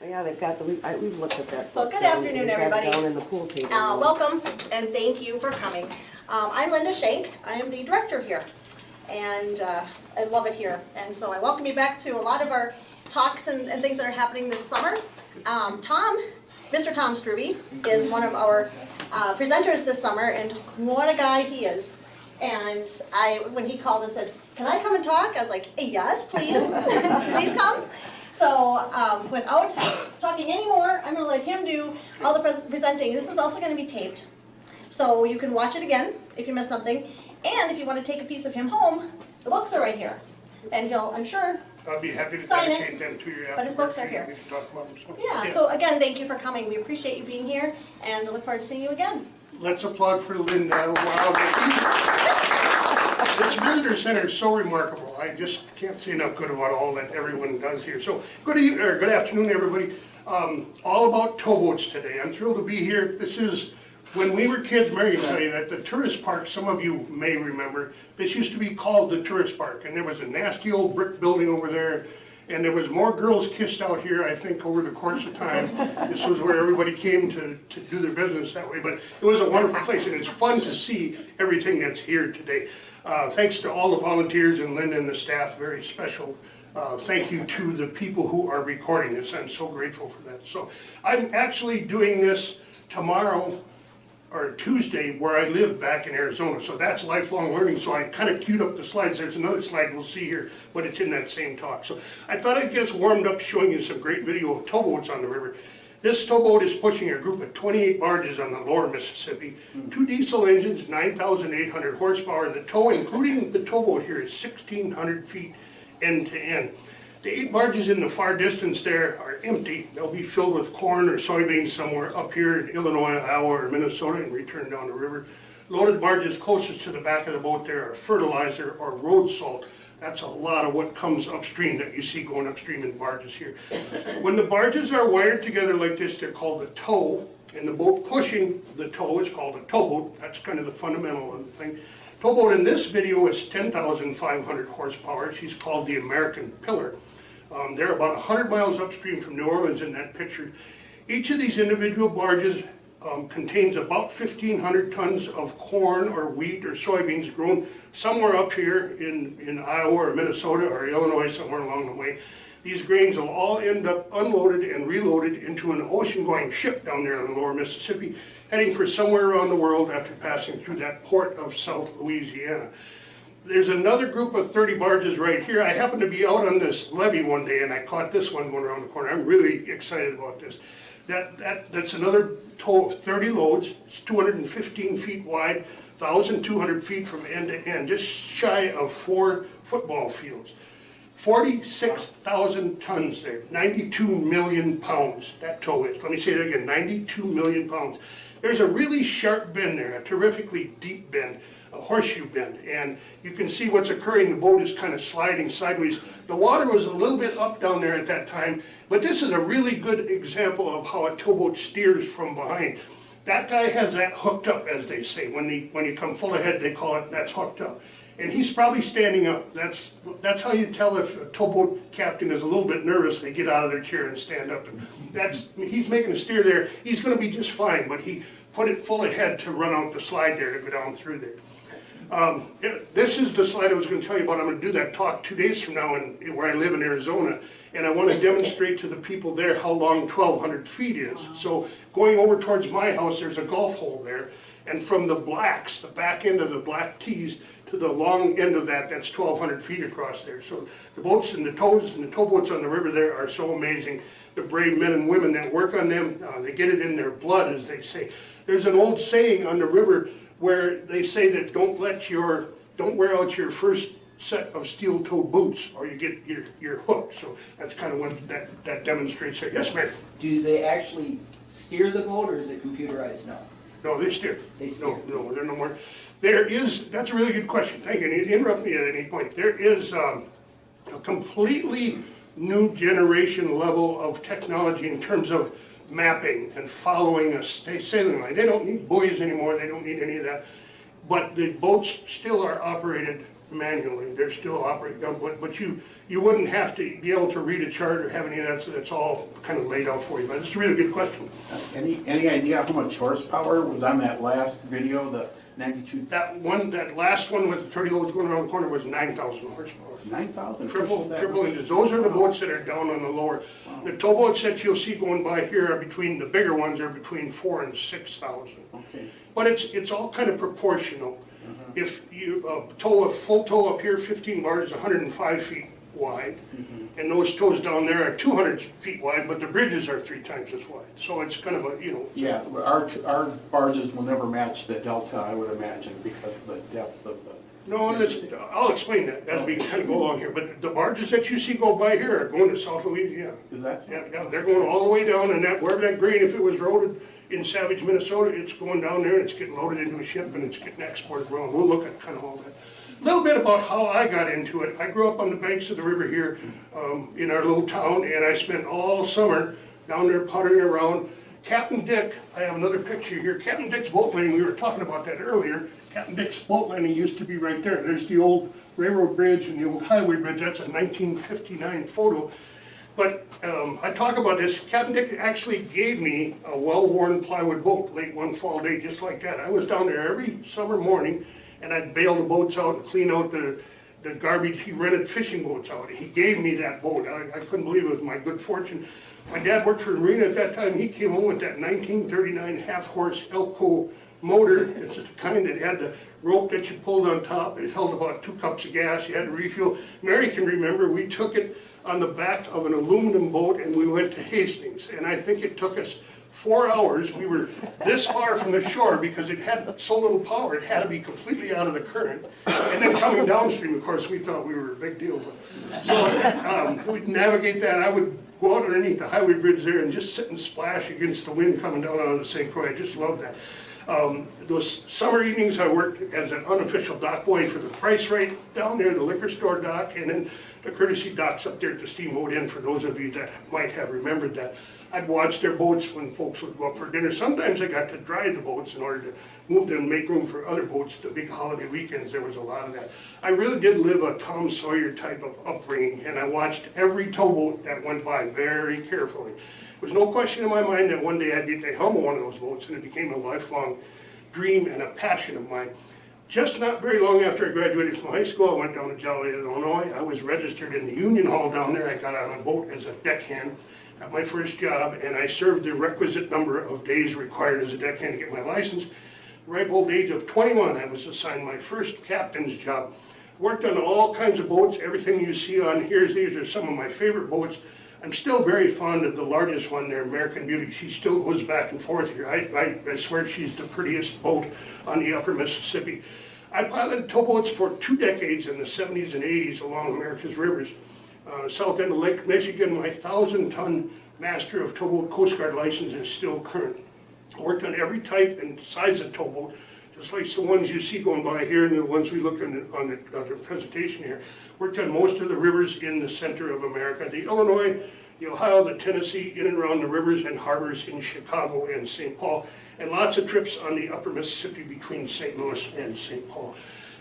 Yeah, they've got the, we've looked at that. Well, good afternoon, They've got it everybody. down in the pool table. Welcome and thank you for coming. I'm Linda Shank. I am the director here, and I love it here. And so I welcome you back to a lot of our talks and things that are happening this summer. Mr. Tom Struve is one of our presenters this summer, and what a guy he is. And when he called and said, "Can I come and talk?" I was like, "Yes, please, please come." So without talking anymore, I'm going to let him do all the presenting. This is also going to be taped, so you can watch it again if you missed something. And if you want to take a piece of him home, the books are right here. And he'll, I'm sure, I'll be happy to sign dedicate them to you after. but his books are here. We can talk about them. So, Yeah, so again, thank you for coming. We appreciate you being here, and I look forward to seeing you again. Let's applaud for Linda. Wow. This visitor center is so remarkable. I just can't say enough good about all that everyone does here. So good afternoon, everybody. All about towboats today. I'm thrilled to be here. This is, when we were kids, Mary can tell you that the tourist park, some of you may remember, this used to be called the tourist park, and there was a nasty old brick building over there, and there was more girls kissed out here, I think, over the course of time. This was where everybody came to do their business that way, but it was a wonderful place, and it's fun to see everything that's here today. Thanks to all the volunteers and Linda and the staff, very special. Thank you to the people who are recording this. I'm so grateful for that. So I'm actually doing this tomorrow or Tuesday where I live back in Arizona. So that's lifelong learning. So I kind of queued up the slides. There's another slide we'll see here, but it's in that same talk. So I thought I'd get us warmed up showing you some great video of towboats on the river. This towboat is pushing a group of 28 barges on the lower Mississippi, 2 diesel engines, 9,800 horsepower. The tow, including the towboat here, is 1,600 feet end to end. The 8 barges in the far distance there are empty. They'll be filled with corn or soybeans somewhere up here in Illinois, Iowa, or Minnesota and returned down the river. Loaded barges closest to the back of the boat there are fertilizer or road salt. That's a lot of what comes upstream that you see going upstream in barges here. When the barges are wired together like this, they're called a tow, and the boat pushing the tow is called a towboat. That's kind of the fundamental of the thing. Towboat in this video is 10,500 horsepower. She's called the American Pillar. They're about 100 miles upstream from New Orleans in that picture. Each of these individual barges contains about 1,500 tons of corn or wheat or soybeans grown somewhere up here in Iowa or Minnesota or Illinois, somewhere along the way. These grains will all end up unloaded and reloaded into an ocean-going ship down there in the lower Mississippi, heading for somewhere around the world after passing through that port of South Louisiana. There's another group of 30 barges right here. I happened to be out on this levee one day and I caught this one going around the corner. I'm really excited about this. That's another tow of 30 loads. It's 215 feet wide, 1,200 feet from end to end, just shy of 4 football fields. 46,000 tons there, 92 million pounds that tow is. Let me say that again, 92 million pounds. There's a really sharp bend there, a terrifically deep bend, a horseshoe bend, and you can see what's occurring. The boat is kind of sliding sideways. The water was a little bit up down there at that time, but this is a really good example of how a towboat steers from behind. That guy has that hooked up, as they say. When you come full ahead, they call it, that's hooked up. And he's probably standing up. That's how you tell if a towboat captain is a little bit nervous. They get out of their chair and stand up. And he's making a steer there. He's going to be just fine, but he put it full ahead to run out the slide there to go down through there. This is the slide I was going to tell you about. I'm going to do that talk 2 days from now where I live in Arizona. And I want to demonstrate to the people there how long 1,200 feet is. So going over towards my house, there's a golf hole there. And from the blacks, the back end of the black tees, to the long end of that, that's 1,200 feet across there. So the boats and the tows and the towboats on the river there are so amazing. The brave men and women that work on them, they get it in their blood, as they say. There's an old saying on the river where they say that don't wear out your first set of steel-toed boots or you get your hook. So that's kind of what that demonstrates there. Yes, ma'am? Do they actually steer the boat, or is it computerized now? No, they steer. They steer. No, they're no more. That's a really good question. Thank you. And you can interrupt me at any point. There is a completely new generation level of technology in terms of mapping and following a sailing line. They don't need buoys anymore. They don't need any of that. But the boats still are operated manually. They're still operating, but you wouldn't have to be able to read a chart or have any of that, so that's all kind of laid out for you. But it's a really good question. Any idea how much horsepower was on that last video, the 92? That last one with the 30 loads going around the corner was 9,000 horsepower. 9,000? Triple engines. Those are the boats that are down on the lower. The towboats that you'll see going by here are between, the bigger ones are between 4,000 and 6,000. Okay. But it's all kind of proportional. If you tow a full tow up here, 15 barges, 105 feet wide, and those tows down there are 200 feet wide, but the bridges are 3 times as wide. So it's kind of a, you know. Yeah, our barges will never match the delta, I would imagine, because of the depth of the... No, I'll explain that as we kind of go along here. But the barges that you see go by here are going to South Louisiana. Is that so? Yeah, they're going all the way down, and wherever that grain, if it was loaded in Savage, Minnesota, it's going down there, and it's getting loaded into a ship, and it's getting exported around. We'll look at kind of all that. A little bit about how I got into it. I grew up on the banks of the river here in our little town, and I spent all summer down there puttering around. Captain Dick, I have another picture here. Captain Dick's boat landing, we were talking about that earlier. Captain Dick's boat landing used to be right there. There's the old railroad bridge and the old highway bridge. That's a 1959 photo. But I talk about this. Captain Dick actually gave me a well-worn plywood boat late one fall day, just like that. I was down there every summer morning, and I'd bail the boats out and clean out the garbage. He rented fishing boats out. He gave me that boat. I couldn't believe it was my good fortune. My dad worked for the marina at that time. He came home with that 1939 half-horse Elko motor. It's the kind that had the rope that you pulled on top. It held about 2 cups of gas. You had to refuel. Mary can remember we took it on the back of an aluminum boat and we went to Hastings. And I think it took us 4 hours. We were this far from the shore because it had so little power. It had to be completely out of the current. And then coming downstream, of course, we thought we were a big deal. But, so we'd navigate that. I would go out underneath the highway bridge there and just sit and splash against the wind coming down out of the St. Croix. I just loved that. Those summer evenings I worked as an unofficial dock boy for the price rate down there, the liquor store dock, and then the courtesy docks up there at the Steamboat Inn, for those of you that might have remembered that. I'd watch their boats when folks would go up for dinner. Sometimes I got to drive the boats in order to move them and make room for other boats. The big holiday weekends, there was a lot of that. I really did live a Tom Sawyer type of upbringing, and I watched every towboat that went by very carefully. There was no question in my mind that one day I'd get the helm of one of those boats, and it became a lifelong dream and a passion of mine. Just not very long after I graduated from high school, I went down to Joliet, Illinois. I was registered in the Union Hall down there. I got on a boat as a deckhand at my first job, and I served the requisite number of days required as a deckhand to get my license. Ripe old age of 21, I was assigned my first captain's job. Worked on all kinds of boats. Everything you see on here, these are some of my favorite boats. I'm still very fond of the largest one there, American Beauty. She still goes back and forth here. I swear she's the prettiest boat on the upper Mississippi. I piloted towboats for 2 decades in the 70s and 80s along America's rivers. South end of Lake Michigan, my 1,000-ton Master of Towboat Coast Guard license is still current. I worked on every type and size of towboat, just like the ones you see going by here and the ones we looked on the presentation here. Worked on most of the rivers in the center of America, the Illinois, the Ohio, the Tennessee, in and around the rivers and harbors in Chicago and St. Paul, and lots of trips on the upper Mississippi between St. Louis and St. Paul.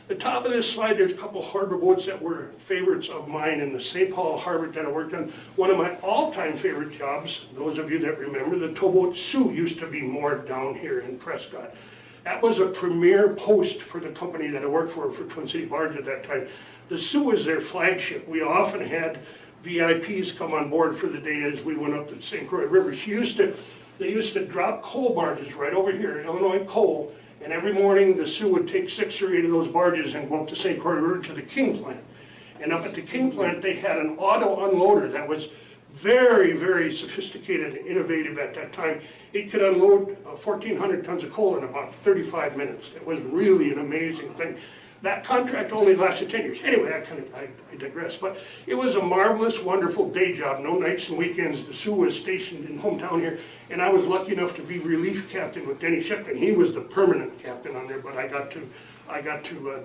The top of this slide, there's a couple harbor boats that were favorites of mine in the St. Paul harbor that I worked on. One of my all-time favorite jobs, those of you that remember, the towboat Sioux used to be moored down here in Prescott. That was a premier post for the company that I worked for Twin City Barge at that time. The Sioux was their flagship. We often had VIPs come on board for the day as we went up the St. Croix River. They used to drop coal barges right over here, Illinois coal, and every morning the Sioux would take 6 or 8 of those barges and go up the St. Croix River to the King plant. And up at the King plant they had an auto unloader that was very, very sophisticated and innovative at that time. It could unload 1,400 tons of coal in about 35 minutes. It was really an amazing thing. That contract only lasted 10 years. Anyway, I digress. But it was a marvelous, wonderful day job. No nights and weekends. The Sioux was stationed in hometown here, and I was lucky enough to be relief captain with Denny Shipton. He was the permanent captain on there, but I got to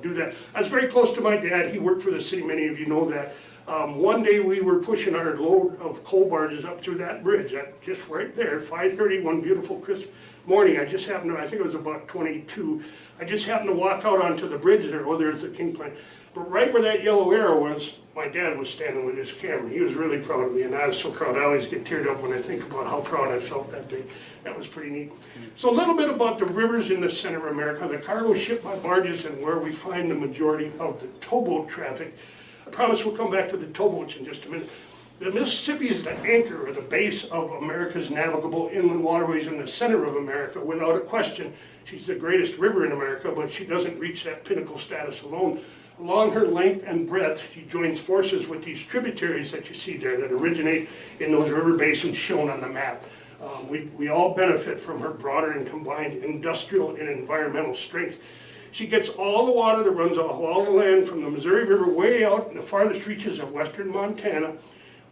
do that. I was very close to my dad. He worked for the city. Many of you know that. One day we were pushing our load of coal barges up through that bridge, just right there, 5:30, one beautiful crisp morning. I just happened to, I think it was about 22, I just happened to walk out onto the bridge there. Oh, there's the King plant. But right where that yellow arrow was, my dad was standing with his camera. He was really proud of me, and I was so proud. I always get teared up when I think about how proud I felt that day. That was pretty neat. So a little bit about the rivers in the center of America, the cargo shipped by barges, and where we find the majority of the towboat traffic. I promise we'll come back to the towboats in just a minute. The Mississippi is the anchor or the base of America's navigable inland waterways in the center of America, without a question. She's the greatest river in America, but she doesn't reach that pinnacle status alone. Along her length and breadth, she joins forces with these tributaries that you see there that originate in those river basins shown on the map. We all benefit from her broader and combined industrial and environmental strength. She gets all the water that runs off all the land from the Missouri River way out in the farthest reaches of western Montana,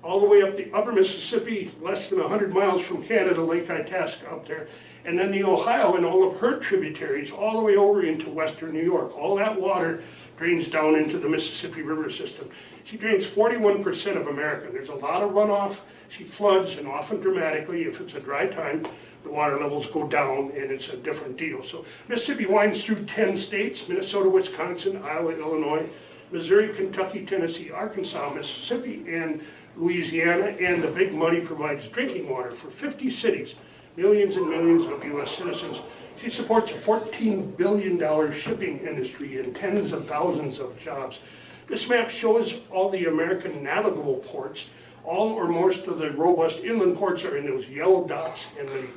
all the way up the upper Mississippi, less than 100 miles from Canada, Lake Itasca up there, and then the Ohio and all of her tributaries all the way over into western New York. All that water drains down into the Mississippi River system. She drains 41% of America. There's a lot of runoff. She floods, and often dramatically. If it's a dry time, the water levels go down, and it's a different deal. So Mississippi winds through 10 states: Minnesota, Wisconsin, Iowa, Illinois, Missouri, Kentucky, Tennessee, Arkansas, Mississippi, and Louisiana. And the Big Muddy provides drinking water for 50 cities, millions and millions of U.S. citizens. She supports a $14 billion shipping industry and tens of thousands of jobs. This map shows all the American navigable ports. All or most of the robust inland ports are in those yellow dots, and the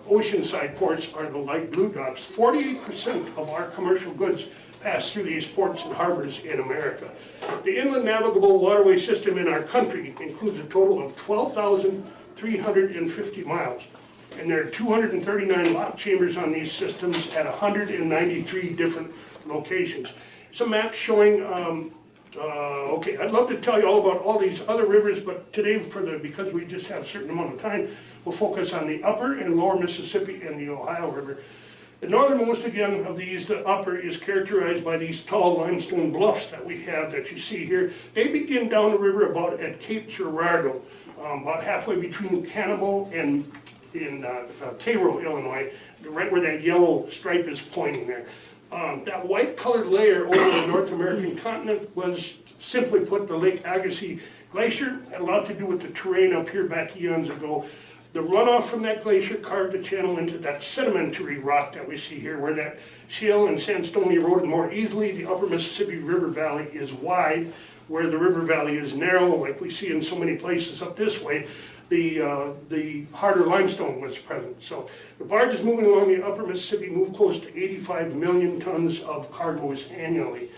oceanside ports are the light blue dots. 48% of our commercial goods pass through these ports and harbors in America. The inland navigable waterway system in our country includes a total of 12,350 miles. And there are 239 lock chambers on these systems at 193 different locations. Some maps showing, okay, I'd love to tell you all about all these other rivers, but today, because we just have a certain amount of time, we'll focus on the upper and lower Mississippi and the Ohio River. The northernmost, again, of these, the upper, is characterized by these tall limestone bluffs that we have that you see here. They begin down the river about at Cape Girardeau, about halfway between Cannibal and in Cairo, Illinois, right where that yellow stripe is pointing there. That white colored layer over the North American continent was, simply put, the Lake Agassiz Glacier. Had a lot to do with the terrain up here back eons ago. The runoff from that glacier carved a channel into that sedimentary rock that we see here, where that shale and sandstone eroded more easily. The upper Mississippi River Valley is wide, where the river valley is narrow, like we see in so many places up this way. The harder limestone was present. So the barges moving along the upper Mississippi move close to 85 million tons of cargoes annually.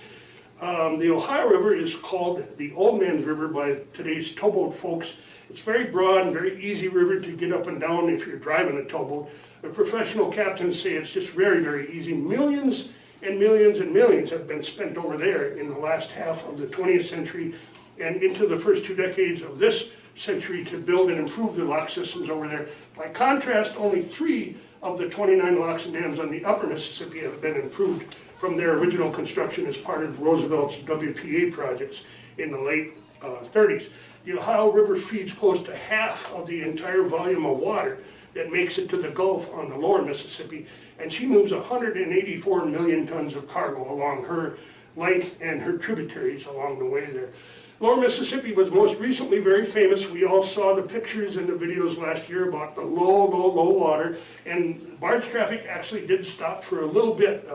The Ohio River is called the Old Man's River by today's towboat folks. It's very broad and very easy river to get up and down if you're driving a towboat. The professional captains say it's just very, very easy. Millions and millions and millions have been spent over there in the last half of the 20th century and into the first 2 decades of this century to build and improve the lock systems over there. By contrast, only 3 of the 29 locks and dams on the upper Mississippi have been improved from their original construction as part of Roosevelt's WPA projects in the late 30s. The Ohio River feeds close to half of the entire volume of water that makes it to the Gulf on the lower Mississippi, and she moves 184 million tons of cargo along her length and her tributaries along the way there. Lower Mississippi was most recently very famous. We all saw the pictures and the videos last year about the low water, and barge traffic actually did stop for a little bit,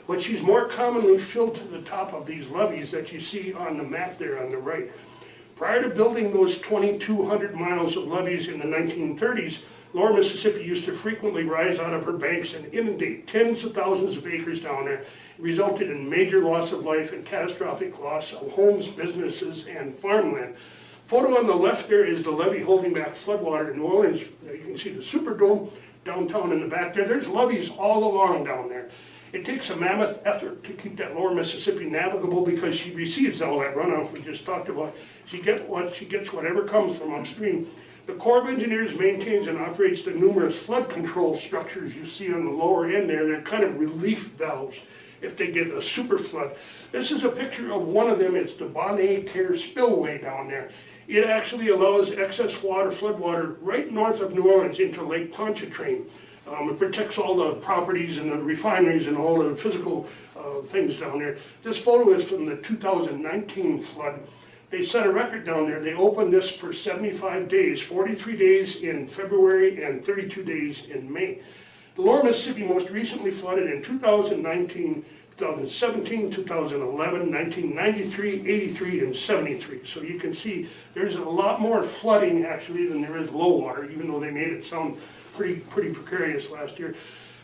but she's more commonly filled to the top of these levees that you see on the map there on the right. Prior to building those 2,200 miles of levees in the 1930s, Lower Mississippi used to frequently rise out of her banks and inundate tens of thousands of acres down there. It resulted in major loss of life and catastrophic loss of homes, businesses, and farmland. Photo on the left there is the levee holding back floodwater in New Orleans. You can see the Superdome downtown in the back there. There's levees all along down there. It takes a mammoth effort to keep that lower Mississippi navigable because she receives all that runoff we just talked about. She gets whatever comes from upstream. The Corps of Engineers maintains and operates the numerous flood control structures you see on the lower end there. They're kind of relief valves if they get a super flood. This is a picture of one of them. It's the Bonnet Terre spillway down there. It actually allows excess water, flood water, right north of New Orleans into Lake Pontchartrain. It protects all the properties and the refineries and all the physical things down there. This photo is from the 2019 flood. They set a record down there. They opened this for 75 days, 43 days in February and 32 days in May. The lower Mississippi most recently flooded in 2019, 2017, 2011, 1993, 83, and 73. So you can see there's a lot more flooding actually than there is low water, even though they made it sound pretty precarious last year.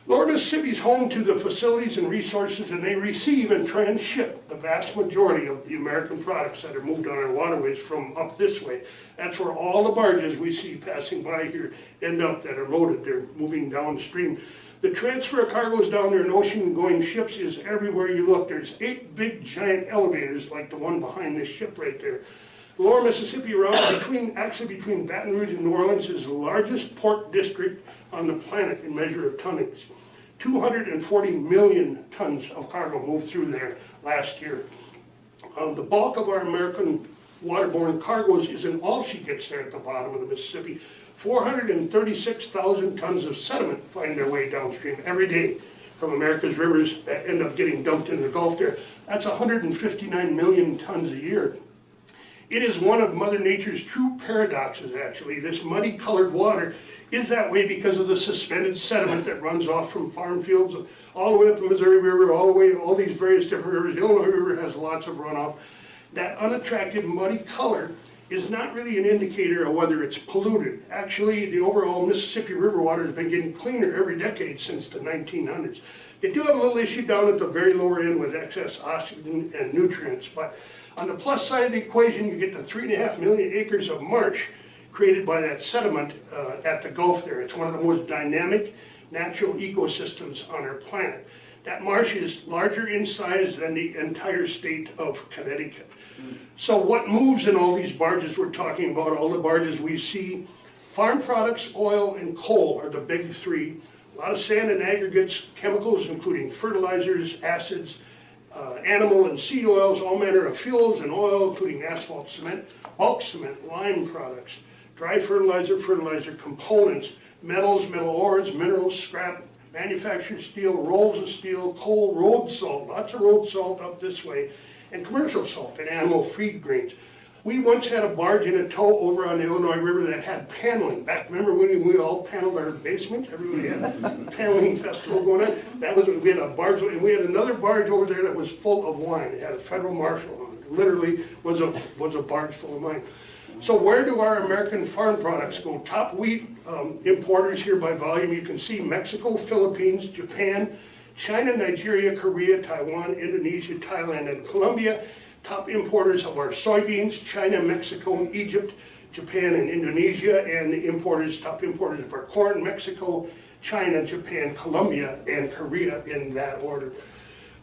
Lower Mississippi is home to the facilities and resources, and they receive and transship the vast majority of the American products that are moved on our waterways from up this way. That's where all the barges we see passing by here end up that are loaded. They're moving downstream. The transfer of cargoes down there in ocean-going ships is everywhere you look. There's 8 big giant elevators like the one behind this ship right there. The lower Mississippi route between Baton Rouge and New Orleans is the largest port district on the planet in measure of tonnage. 240 million tons of cargo moved through there last year. The bulk of our American waterborne cargoes is in all she gets there at the bottom of the Mississippi. 436,000 tons of sediment find their way downstream every day from America's rivers that end up getting dumped into the Gulf there. That's 159 million tons a year. It is one of Mother Nature's true paradoxes, actually. This muddy colored water is that way because of the suspended sediment that runs off from farm fields all the way up the Missouri River, all these various different rivers. The Illinois River has lots of runoff. That unattractive muddy color is not really an indicator of whether it's polluted. Actually, the overall Mississippi River water has been getting cleaner every decade since the 1900s. They do have a little issue down at the very lower end with excess oxygen and nutrients, but on the plus side of the equation, you get the 3.5 million acres of marsh created by that sediment at the Gulf there. It's one of the most dynamic natural ecosystems on our planet. That marsh is larger in size than the entire state of Connecticut. So what moves in all these barges we're talking about, all the barges we see, farm products, oil, and coal are the big 3. A lot of sand and aggregates, chemicals including fertilizers, acids, animal and seed oils, all manner of fuels and oil, including asphalt cement, bulk cement, lime products, dry fertilizer, fertilizer components, metals, metal ores, minerals, scrap, manufactured steel, rolls of steel, coal, road salt, lots of road salt up this way, and commercial salt and animal feed grains. We once had a barge in a tow over on the Illinois River that had paneling. Remember when we all paneled our basement? Everybody had a paneling festival going on. We had a barge, and we had another barge over there that was full of wine. It had a federal marshal on it. Literally was a barge full of wine. So where do our American farm products go? Top wheat importers here by volume, you can see Mexico, Philippines, Japan, China, Nigeria, Korea, Taiwan, Indonesia, Thailand, and Colombia. Top importers of our soybeans, China, Mexico, Egypt, Japan, and Indonesia. And the top importers of our corn, Mexico, China, Japan, Colombia, and Korea in that order.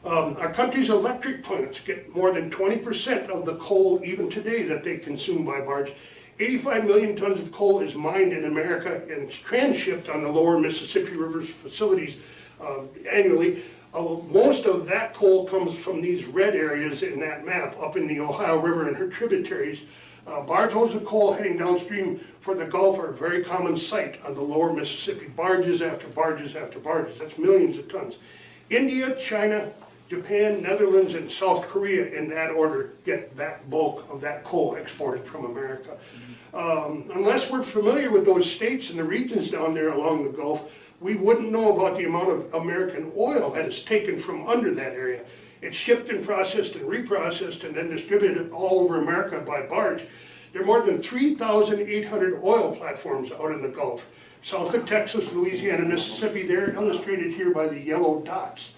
Our country's electric plants get more than 20% of the coal even today that they consume by barge. 85 million tons of coal is mined in America and transshipped on the lower Mississippi River's facilities annually. Most of that coal comes from these red areas in that map up in the Ohio River and her tributaries. Barge loads of coal heading downstream for the Gulf are a very common sight on the lower Mississippi. Barges after barges after barges. That's millions of tons. India, China, Japan, Netherlands, and South Korea in that order get that bulk of that coal exported from America. Unless we're familiar with those states and the regions down there along the Gulf, we wouldn't know about the amount of American oil that is taken from under that area. It's shipped and processed and reprocessed and then distributed all over America by barge. There are more than 3,800 oil platforms out in the Gulf. South of Texas, Louisiana, Mississippi, they're illustrated here by the yellow dots.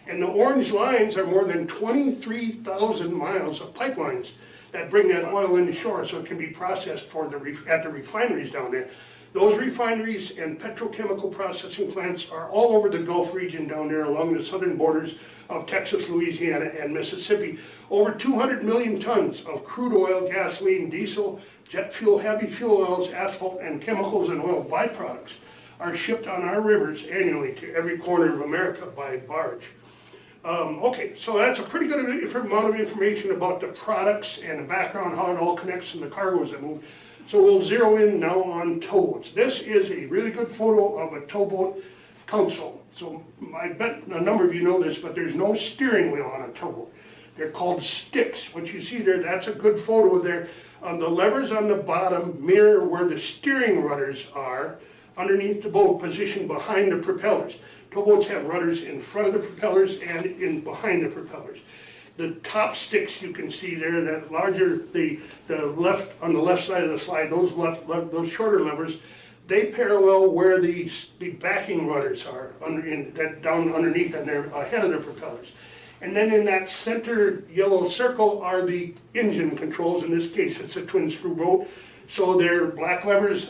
And the orange lines are more than 23,000 miles of pipelines that bring that oil into shore so it can be processed at the refineries down there. Those refineries and petrochemical processing plants are all over the Gulf region down there along the southern borders of Texas, Louisiana, and Mississippi. Over 200 million tons of crude oil, gasoline, diesel, jet fuel, heavy fuel oils, asphalt, and chemicals and oil byproducts are shipped on our rivers annually to every corner of America by barge. Okay, so that's a pretty good amount of information about the products and the background, how it all connects and the cargoes that move. So we'll zero in now on towboats. This is a really good photo of a towboat council. So I bet a number of you know this, but there's no steering wheel on a towboat. They're called sticks. What you see there, that's a good photo there. The levers on the bottom mirror where the steering rudders are underneath the boat, positioned behind the propellers. Towboats have rudders in front of the propellers and in behind the propellers. The top sticks you can see there, that larger, the left, on the left side of the slide, those shorter levers, they parallel where the backing rudders are, down underneath and they're ahead of the propellers. And then in that center yellow circle are the engine controls. In this case, it's a twin screw boat. So they're black levers,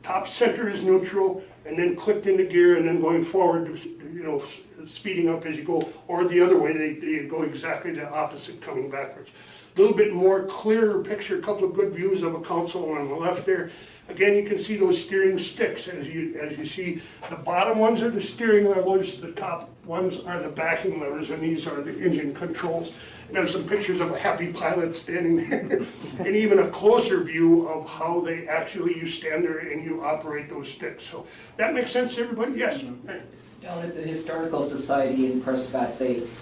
top center is neutral, and then clicked into gear, and then going forward, speeding up as you go, or the other way, they go exactly the opposite, coming backwards. A little bit more clearer picture, a couple of good views of a console on the left there. Again, you can see those steering sticks as you see. The bottom ones are the steering levers, the top ones are the backing levers, and these are the engine controls. And there's some pictures of a happy pilot standing there, and even a closer view of how they actually, you stand there and you operate those sticks. So that makes sense to everybody? Yes? Down at the Historical Society in Prescott,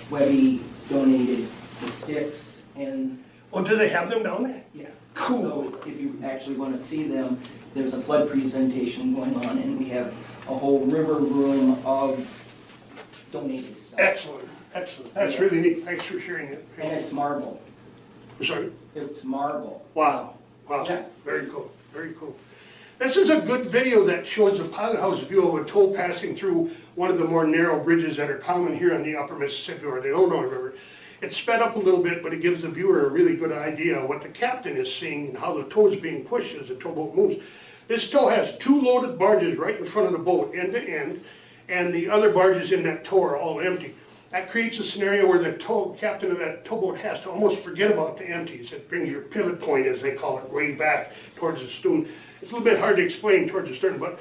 Webby donated the sticks and... Oh, do they have them down there? Yeah. Cool. So if you actually want to see them, there's a flood presentation going on, and we have a whole river room of donated stuff. Excellent, excellent. That's really neat. Thanks for sharing it. And it's marble. Sorry? It's marble. Wow, wow. Yeah. Very cool, very cool. This is a good video that shows a pilot house view of a tow passing through one of the more narrow bridges that are common here on the upper Mississippi or the Illinois River. It's sped up a little bit, but it gives the viewer a really good idea of what the captain is seeing and how the tow is being pushed as the towboat moves. This tow has 2 loaded barges right in front of the boat, end to end, and the other barges in that tow are all empty. That creates a scenario where the captain of that towboat has to almost forget about the empties. It brings your pivot point, as they call it, way back towards the stern. It's a little bit hard to explain towards the stern, but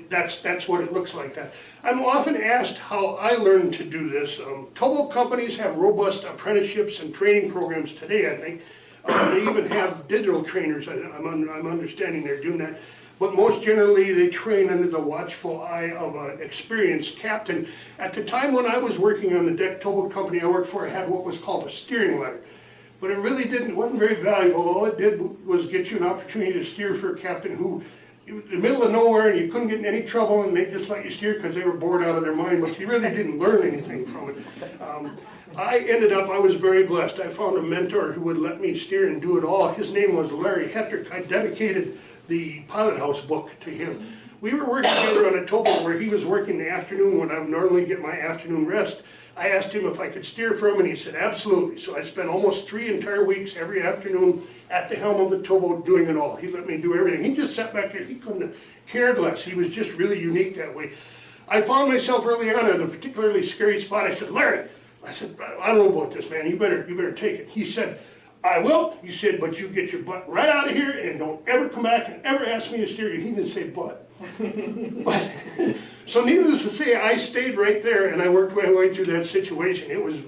that's what it looks like. That I'm often asked how I learned to do this. Towboat companies have robust apprenticeships and training programs today, I think. They even have digital trainers. I'm understanding they're doing that. But most generally, they train under the watchful eye of an experienced captain. At the time when I was working on the deck towboat company I worked for, had what was called a steering ladder. But it really wasn't very valuable. All it did was get you an opportunity to steer for a captain who, in the middle of nowhere, and you couldn't get in any trouble, and they just let you steer because they were bored out of their mind, but you really didn't learn anything from it. I was very blessed. I found a mentor who would let me steer and do it all. His name was Larry Hetrick. I dedicated the Pilot House book to him. We were working together on a towboat where he was working the afternoon when I would normally get my afternoon rest. I asked him if I could steer for him, and he said absolutely. So I spent almost 3 entire weeks every afternoon at the helm of the towboat doing it all. He let me do everything. He just sat back there. He couldn't have cared less. He was just really unique that way. I found myself early on in a particularly scary spot. I said, Larry, I don't know about this, man. You better take it. He said, I will. He said, but you get your butt right out of here and don't ever come back and ever ask me to steer you. He didn't say but. So needless to say, I stayed right there and I worked my way through that situation. It was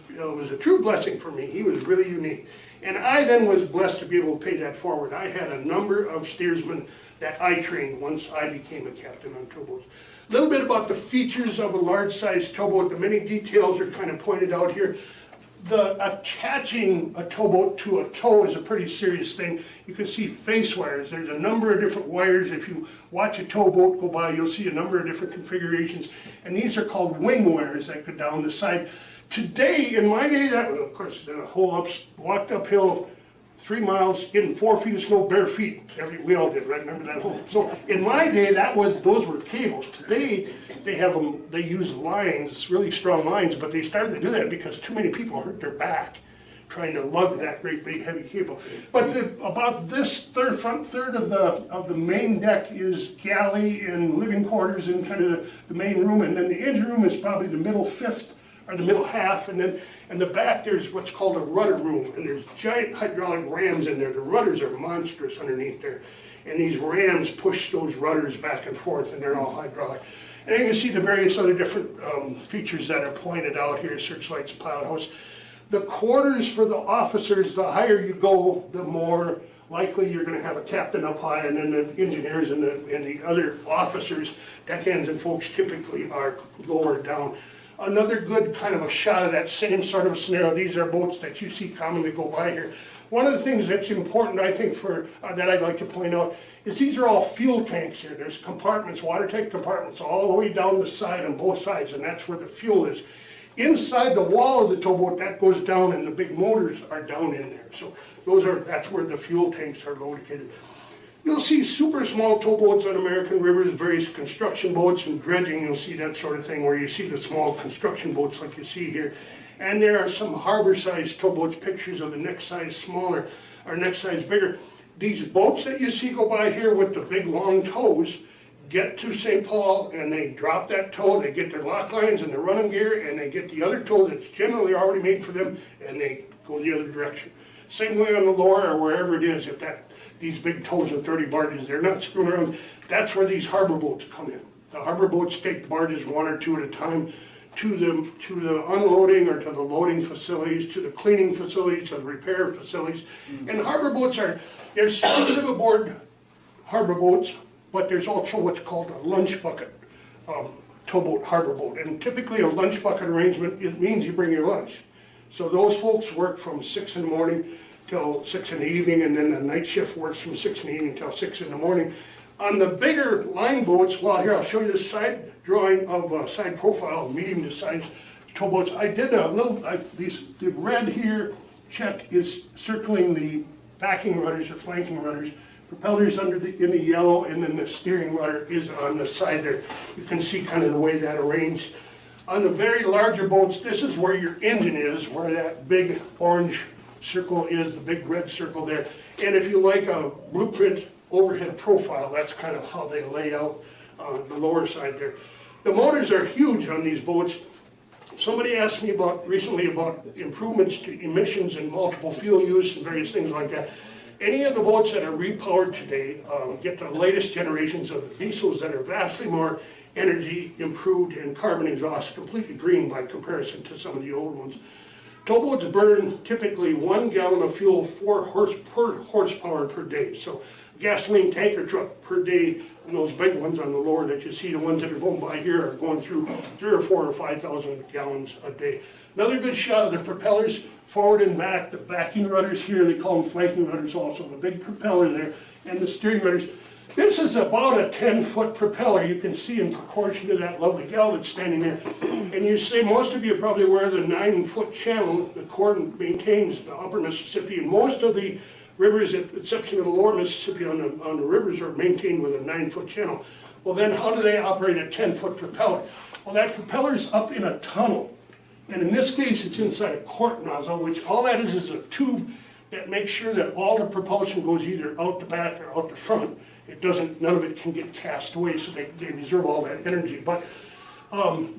a true blessing for me. He was really unique. And I then was blessed to be able to pay that forward. I had a number of steersmen that I trained once I became a captain on towboats. A little bit about the features of a large-sized towboat. The many details are kind of pointed out here. Attaching a towboat to a tow is a pretty serious thing. You can see face wires. There's a number of different wires. If you watch a towboat go by, you'll see a number of different configurations. And these are called wing wires that go down the side. Today, in my day, of course, the whole walked uphill 3 miles, getting 4 feet of snow bare feet. We all did, right? Remember that whole? So in my day, those were cables. Today, they use lines, really strong lines, but they started to do that because too many people hurt their back trying to lug that great big heavy cable. But about this front third of the main deck is galley and living quarters and kind of the main room, and then the engine room is probably the middle fifth or the middle half, and then in the back there's what's called a rudder room, and there's giant hydraulic rams in there. The rudders are monstrous underneath there, and these rams push those rudders back and forth, and they're all hydraulic. And you can see the various other different features that are pointed out here, searchlights, pilot house. The quarters for the officers, the higher you go, the more Likely you're gonna have a captain up high, and then the engineers and the other officers, deckhands and folks typically are lower down. Another good kind of a shot of that same sort of a scenario, these are boats that you see commonly go by here. One of the things that's important, I think, that I'd like to point out, is these are all fuel tanks here. There's compartments, watertight compartments, all the way down the side on both sides, and that's where the fuel is. Inside the wall of the towboat, that goes down, and the big motors are down in there. So that's where the fuel tanks are located. You'll see super small towboats on American rivers, various construction boats and dredging, you'll see that sort of thing, where you see the small construction boats like you see here. And there are some harbor-sized towboats, pictures of the next size smaller, or next size bigger. These boats that you see go by here with the big long tows get to St. Paul, and they drop that tow, they get their lock lines and their running gear, and they get the other tow that's generally already made for them, and they go the other direction. Same way on the lower or wherever it is, if these big tows of 30 barges, they're not screwing around, that's where these harbor boats come in. The harbor boats take barges one or two at a time to the unloading or to the loading facilities, to the cleaning facilities, to the repair facilities. And harbor boats there's some aboard harbor boats, but there's also what's called a lunch bucket towboat harbor boat. And typically a lunch bucket arrangement, it means you bring your lunch. So those folks work from 6 in the morning till 6 in the evening, and then the night shift works from 6 in the evening till 6 in the morning. On the bigger line boats, well, here I'll show you this side drawing of side profile, medium to size towboats. I did a little, the red here check is circling the backing rudders or flanking rudders. Propellers in the yellow, and then the steering rudder is on the side there. You can see kind of the way that arranged. On the very larger boats, this is where your engine is, where that big orange circle is, the big red circle there. And if you like a blueprint overhead profile, that's kind of how they lay out the lower side there. The motors are huge on these boats. Somebody asked me recently about improvements to emissions and multiple fuel use and various things like that. Any of the boats that are repowered today get the latest generations of diesels that are vastly more energy improved and carbon exhaust, completely green by comparison to some of the old ones. Towboats burn typically 1 gallon of fuel, 4 horsepower per day. So gasoline tanker truck per day, and those big ones on the lower that you see, the ones that are going by here are going through 3 or 4 or 5,000 gallons a day. Another good shot of the propellers, forward and back, the backing rudders here, they call them flanking rudders also, the big propeller there, and the steering rudders. This is about a 10-foot propeller, you can see in proportion to that lovely gal that's standing there. And you say, most of you are probably aware of the 9-foot channel the Corps maintains the upper Mississippi, and most of the rivers, at the exception of the lower Mississippi on the rivers, are maintained with a 9-foot channel. Well then, how do they operate a 10-foot propeller? Well, that propeller's up in a tunnel. And in this case, it's inside a quart nozzle, which all that is a tube that makes sure that all the propulsion goes either out the back or out the front. It doesn't, none of it can get cast away, so they reserve all that energy. But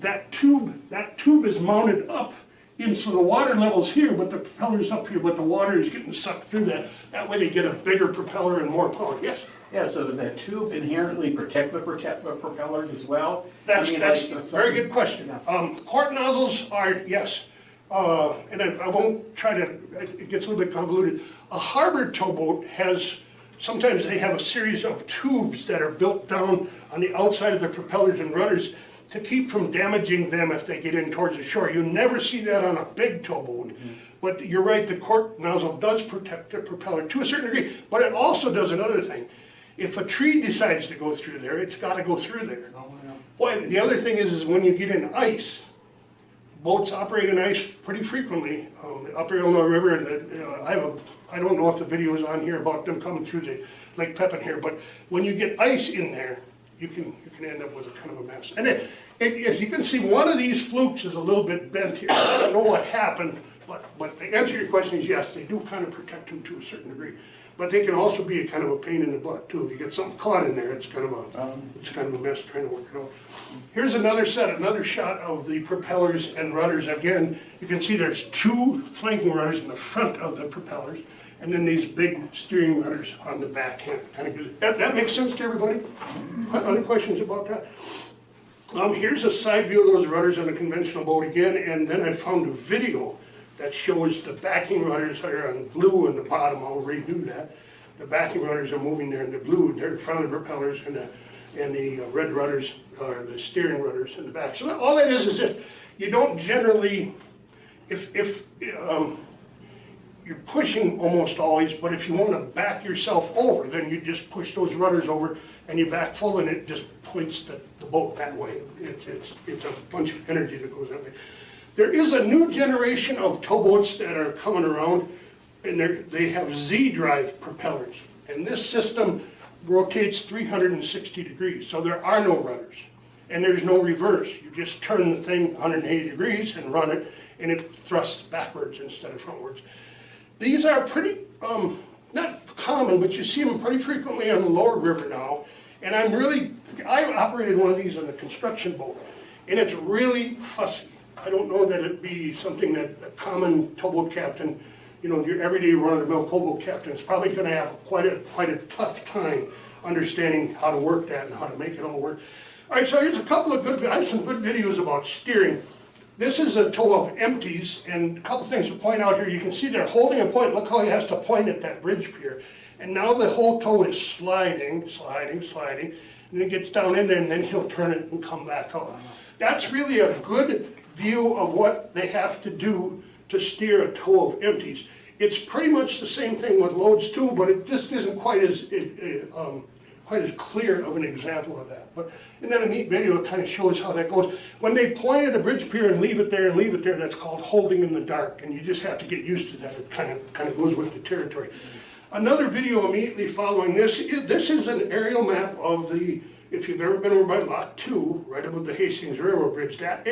that tube is mounted up, and so the water level's here, but the propeller's up here, but the water is getting sucked through that. That way they get a bigger propeller and more power. Yes? Yeah, so does that tube inherently protect the propellers as well? That's a very good question. Yeah. Quart nozzles are, yes, and I won't try to, it gets a little bit convoluted. A harbor towboat sometimes they have a series of tubes that are built down on the outside of the propellers and rudders to keep from damaging them if they get in towards the shore. You never see that on a big towboat. But you're right, the quart nozzle does protect the propeller to a certain degree, but it also does another thing. If a tree decides to go through there, it's got to go through there. Oh, yeah. Well, the other thing is when you get in ice, boats operate in ice pretty frequently. The Upper Illinois River, and I don't know if the video is on here about them coming through the Lake Pepin here, but when you get ice in there, you can end up with a kind of a mess. And as you can see, one of these flukes is a little bit bent here. I don't know what happened, but the answer to your question is yes, they do kind of protect them to a certain degree. But they can also be a kind of a pain in the butt too. If you get something caught in there, it's kind of a mess trying to work it out. Here's another shot of the propellers and rudders. Again, you can see there's 2 flanking rudders in the front of the propellers, and then these big steering rudders on the back end. That makes sense to everybody? Other questions about that? Here's a side view of those rudders on a conventional boat again, and then I found a video that shows the backing rudders that are on blue on the bottom. I'll redo that. the backing rudders are moving there in the blue, and they're in front of the propellers, and the red rudders are the steering rudders in the back. So all that is if you don't generally, if you're pushing almost always, but if you want to back yourself over, then you just push those rudders over and you back full, and it just points the boat that way. It's a bunch of energy that goes that way. There is a new generation of towboats that are coming around, and they have Z-drive propellers. And this system rotates 360 degrees, so there are no rudders. And there's no reverse. You just turn the thing 180 degrees and run it, and it thrusts backwards instead of frontwards. These are pretty, not common, but you see them pretty frequently on the lower river now. And I operated one of these on a construction boat, and it's really fussy. I don't know that it'd be something that a common towboat captain, your everyday run-of-the-mill towboat captain is probably gonna have quite a tough time understanding how to work that and how to make it all work. All right, so here's I have some good videos about steering. This is a tow of empties, and a couple things to point out here. You can see they're holding a point. Look how he has to point at that bridge pier. And now the whole tow is sliding, and it gets down in there, and then he'll turn it and come back out. That's really a good view of what they have to do to steer a tow of empties. It's pretty much the same thing with loads too, but it just isn't quite as clear of an example of that. But isn't that a neat video? It kind of shows how that goes. When they point at a bridge pier and leave it there, that's called holding in the dark, and you just have to get used to that. It kind of goes with the territory. Another video immediately following this is an aerial map of if you've ever been over by Lock 2, right above the Hastings Railroad Bridge, that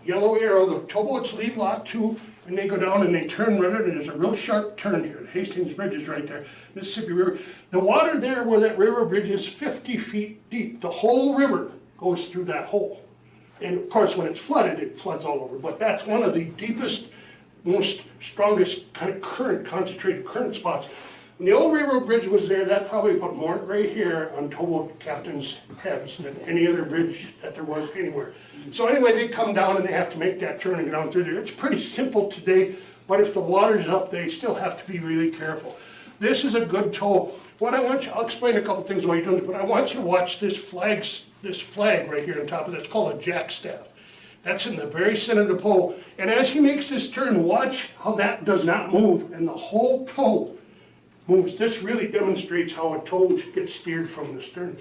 yellow arrow, the towboats leave Lock 2, and they go down and they turn right, and there's a real sharp turn here. The Hastings Bridge is right there, Mississippi River. The water there where that railroad bridge is 50 feet deep. The whole river goes through that hole. And of course, when it's flooded, it floods all over. But that's one of the deepest, most strongest kind of concentrated current spots. When the old railroad bridge was there, that probably put more gray hair on towboat captains' heads than any other bridge that there was anywhere. So anyway, they come down and they have to make that turn and get down through there. It's pretty simple today, but if the water's up, they still have to be really careful. This is a good tow. I'll explain a couple things while you're doing it, but I want you to watch this flag right here on top of it. It's called a jackstaff. That's in the very center of the pole. And as he makes this turn, watch how that does not move, and the whole tow moves. This really demonstrates how a tow gets steered from the stern.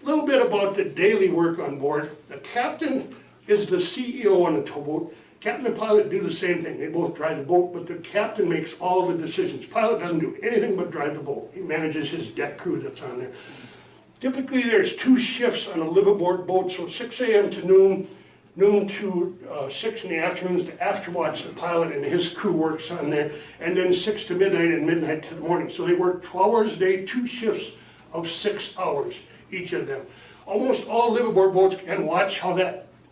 A little bit about the daily work on board. The captain is the CEO on the towboat. Captain and pilot do the same thing. They both drive the boat, but the captain makes all the decisions. Pilot doesn't do anything but drive the boat. He manages his deck crew that's on there. Typically, there's 2 shifts on a liveaboard boat, so 6 a.m. to noon to 6 in the afternoon is the afterwatch the pilot and his crew works on there, and then 6 to midnight and midnight to the morning. So they work 12 hours a day, 2 shifts of 6 hours, each of them. Almost all liveaboard boats, and watch how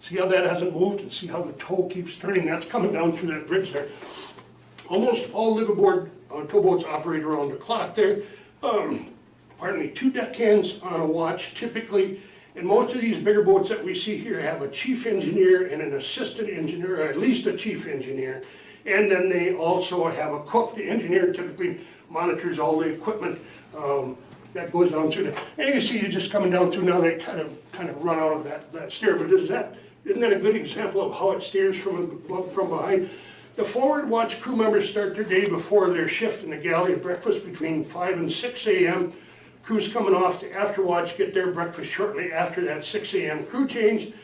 see how that hasn't moved, and see how the tow keeps turning. That's coming down through that bridge there. Almost all liveaboard towboats operate around the clock there. 2 deckhands on a watch typically. And most of these bigger boats that we see here have a chief engineer and an assistant engineer, or at least a chief engineer. And then they also have a cook. The engineer typically monitors all the equipment that goes down through there. And you see you just coming down through now, they kind of run out of that steer. But isn't that a good example of how it steers from behind? The forward watch crew members start their day before their shift in the galley at breakfast between 5 and 6 a.m. Crews coming off to afterwatch get their breakfast shortly after that 6 a.m. crew change.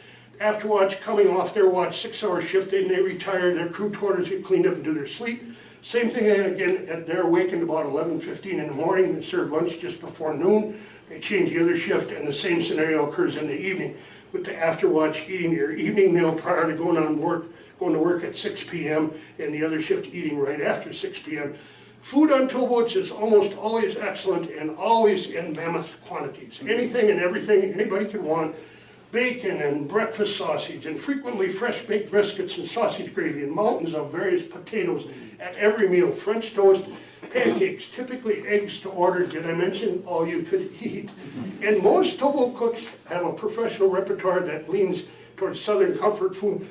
Afterwatch coming off their watch 6-hour shift, and they retire, their crew quarters get cleaned up and do their sleep. Same thing again, they're awakened about 11:15 in the morning, they serve lunch just before noon, they change the other shift, and the same scenario occurs in the evening with the afterwatch eating their evening meal prior to going to work at 6 p.m. and the other shift eating right after 6 p.m. Food on towboats is almost always excellent and always in mammoth quantities. Anything and everything anybody could want. Bacon and breakfast sausage and frequently fresh baked briskets and sausage gravy and mountains of various potatoes at every meal. French toast, pancakes, typically eggs to order. Did I mention all you could eat? And most towboat cooks have a professional repertoire that leans towards southern comfort food.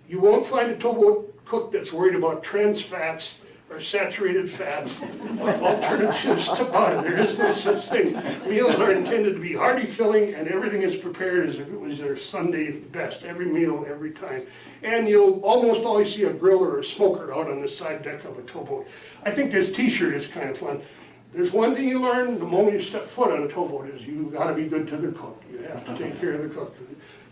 You won't find a towboat cook that's worried about trans fats or saturated fat, alternatives to butter. There is no such thing. Meals are intended to be hearty, filling, and everything is prepared as if it was their Sunday best, every meal, every time. And you'll almost always see a grill or a smoker out on the side deck of a towboat. I think this t-shirt is kind of fun. There's one thing you learn the moment you step foot on a towboat is you gotta be good to the cook. You have to take care of the cook.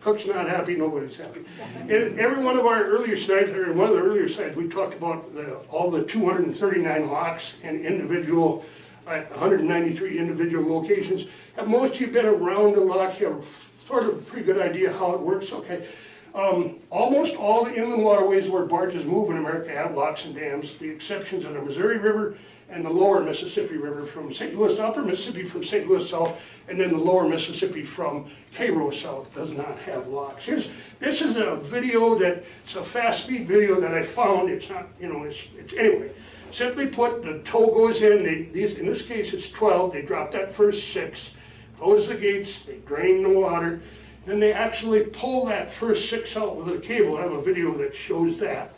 Cook's not happy, nobody's happy. In every one of our earlier slides, or in one of the earlier slides, we talked about all the 239 locks and individual, 193 individual locations. Have most of you been around a lock? You have sort of a pretty good idea how it works, okay? Almost all the inland waterways where barges move in America have locks and dams. The exceptions are the Missouri River and the lower Mississippi River from St. Louis, upper Mississippi from St. Louis south, and then the lower Mississippi from Cairo south does not have locks. This is a video it's a fast speed video that I found. It's not, it's anyway. Simply put, the tow goes in, in this case it's 12, they drop that first 6, close the gates, they drain the water, then they actually pull that first 6 out with a cable. I have a video that shows that.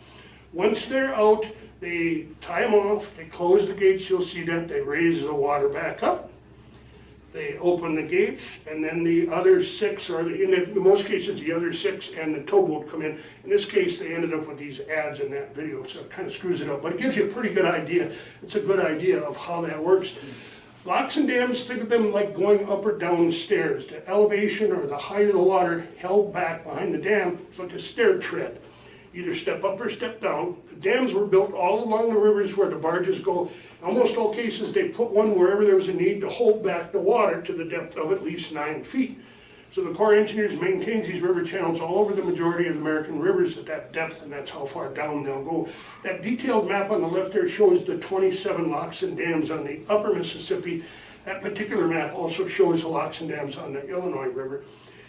Once they're out, they tie them off, they close the gates, you'll see that, they raise the water back up, they open the gates, and then the other 6, or in most cases the other 6 and the towboat come in. In this case they ended up with these ads in that video, so it kind of screws it up, but it gives you a pretty good idea. It's a good idea of how that works. Locks and dams, think of them like going up or down stairs. The elevation or the height of the water held back behind the dam, it's like a stair tread. Either step up or step down. The dams were built all along the rivers where the barges go. In almost all cases, they put one wherever there was a need to hold back the water to the depth of at least 9 feet. So the Corps of Engineers maintains these river channels all over the majority of American rivers at that depth, and that's how far down they'll go. That detailed map on the left there shows the 27 locks and dams on the upper Mississippi. That particular map also shows the locks and dams on the Illinois River.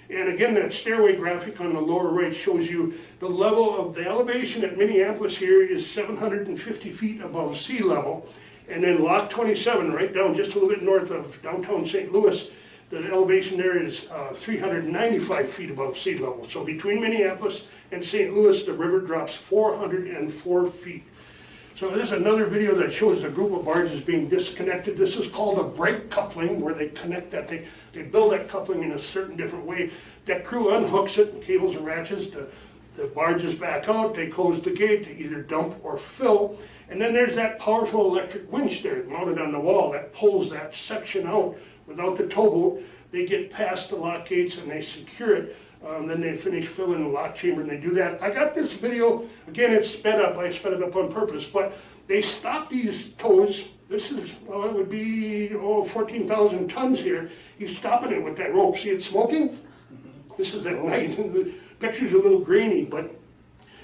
And again, that stairway graphic on the lower right shows you the level of the elevation at Minneapolis here is 750 feet above sea level. And then Lock 27, right down just a little bit north of downtown St. Louis, the elevation there is 395 feet above sea level. So between Minneapolis and St. Louis, the river drops 404 feet. So there's another video that shows a group of barges being disconnected. This is called a brake coupling, where they connect that. They build that coupling in a certain different way. That crew unhooks it, cables and ratchets. The barges back out, they close the gate to either dump or fill. And then there's that powerful electric winch there mounted on the wall that pulls that section out without the towboat. They get past the lock gates and they secure it. Then they finish filling the lock chamber and they do that. I got this video, again it's sped up, I sped it up on purpose, but they stop these tows. This is, well, it would be 14,000 tons here. He's stopping it with that rope. See it smoking? This is at night, and the picture's a little grainy, but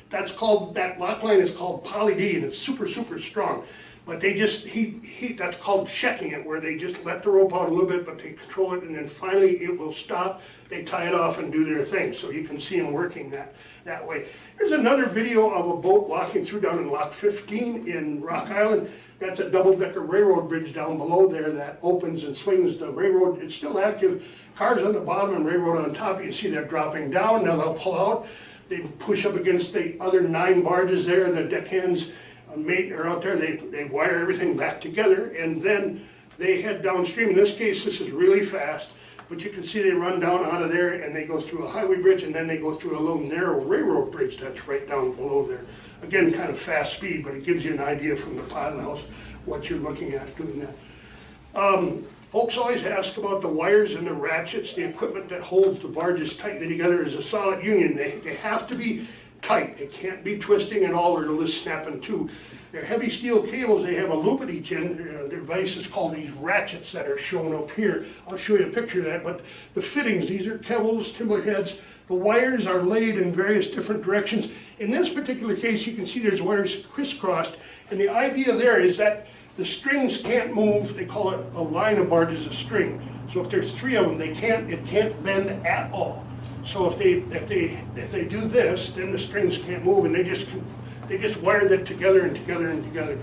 that's called, that lock line is called Poly D, and it's super, super strong. But they just, that's called checking it, where they just let the rope out a little bit, but they control it, and then finally it will stop. They tie it off and do their thing, so you can see them working that way. Here's another video of a boat walking through down in Lock 15 in Rock Island. That's a double-decker railroad bridge down below there that opens and swings the railroad. It's still active. Cars on the bottom and railroad on top. You see they're dropping down. Now they'll pull out. They push up against the other 9 barges there. The deckhands mate are out there. They wire everything back together, and then they head downstream. In this case, this is really fast, but you can see they run down out of there and they go through a highway bridge, and then they go through a little narrow railroad bridge that's right down below there. Again, kind of fast speed, but it gives you an idea from the pilot house what you're looking at doing that. Folks always ask about the wires and the ratchets. The equipment that holds the barges tightly together is a solid union. They have to be tight. They can't be twisting at all or it'll just snap in two. They're heavy steel cables. They have a loop at each end. The device is called these ratchets that are shown up here. I'll show you a picture of that, but the fittings, these are kevels, timber heads. The wires are laid in various different directions. In this particular case, you can see there's wires crisscrossed, and the idea there is that the strings can't move. They call it a line of barges a string. So if there's 3 of them, it can't bend at all. So if they do this, then the strings can't move, and they just wire that together and together and together.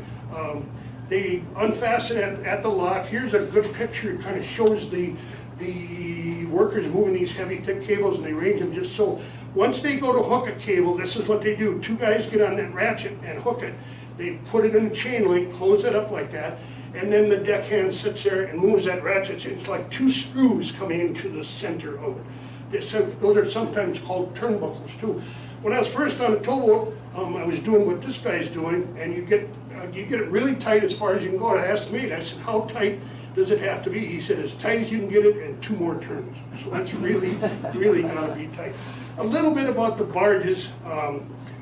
They unfasten it at the lock. Here's a good picture. It kind of shows the workers moving these heavy, thick cables, and they range them just so. Once they go to hook a cable, this is what they do. 2 guys get on that ratchet and hook it. They put it in a chain link, close it up like that, and then the deckhand sits there and moves that ratchet. It's like two screws coming into the center of it. Those are sometimes called turnbuckles too. When I was first on a towboat, I was doing what this guy's doing, and you get it really tight as far as you can go. And I asked the mate, I said, how tight does it have to be? He said, as tight as you can get it and 2 more turns. So that's really gotta be tight. A little bit about the barges.